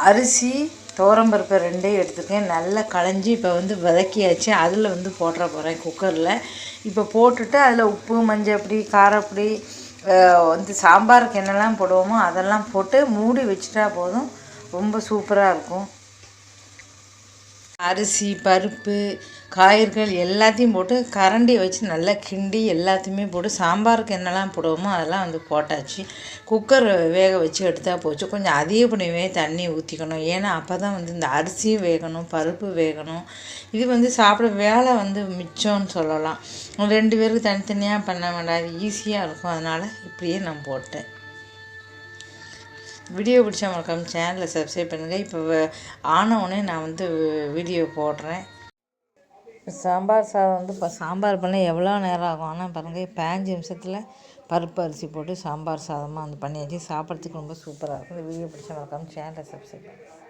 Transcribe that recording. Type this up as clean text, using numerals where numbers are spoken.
அரிசி துவரம்பருப்பு ரெண்டையும் எடுத்துக்கேன். நல்லா களைஞ்சி இப்போ வதக்கியாச்சு. அதில் போட்டுற போகிறேன் குக்கரில். இப்போ போட்டுட்டு அதில் உப்பு, மஞ்சப்பொடி, காரப்பொடி, சாம்பாருக்கு என்னெல்லாம் போடுவோமோ அதெல்லாம் போட்டு மூடி வச்சுட்டா போதும். ரொம்ப சூப்பராக இருக்கும். அரிசி, பருப்பு, காய்கறிகள் எல்லாத்தையும் போட்டு கரண்டி வச்சு நல்லா கிண்டி எல்லாத்தையுமே போட்டு சாம்பாருக்கு என்னெல்லாம் போடுவோமோ அதெல்லாம் போட்டாச்சு. குக்கர் வேக வச்சு எடுத்தால் போச்சு. கொஞ்சம் அதிகப்படியே தண்ணி ஊற்றிக்கணும். ஏன்னா அப்போ தான் இந்த அரிசியும் வேகணும், பருப்பு வேகணும். இது சாப்பிட வேலை மிச்சம்னு சொல்லலாம். 2 பேருக்கு தனித்தனியாக பண்ண வேண்டாம், ஈஸியாக இருக்கும். அதனால் இப்படியே நான் போட்டேன். வீடியோ பிடிச்சா மறக்காம சேனலை சப்ஸ்கிரைப் பண்ணுங்கள். இப்போ ஆனவுடனே நான் வீடியோ போடுறேன். சாம்பார் சாதம் இப்போ சாம்பார் பண்ண எவ்வளோ நேரம் ஆகும்? ஆனால் பாருங்கள், 5 நிமிஷத்தில் பருப்பு அரிசி போட்டு சாம்பார் சாதமாக பண்ணியாச்சு. சாப்பிட்றதுக்கு ரொம்ப சூப்பராக இருக்கும். இந்த வீடியோ பிடிச்சா மறக்காம சேனலை சப்ஸ்கிரைப் பண்ணுங்கள்.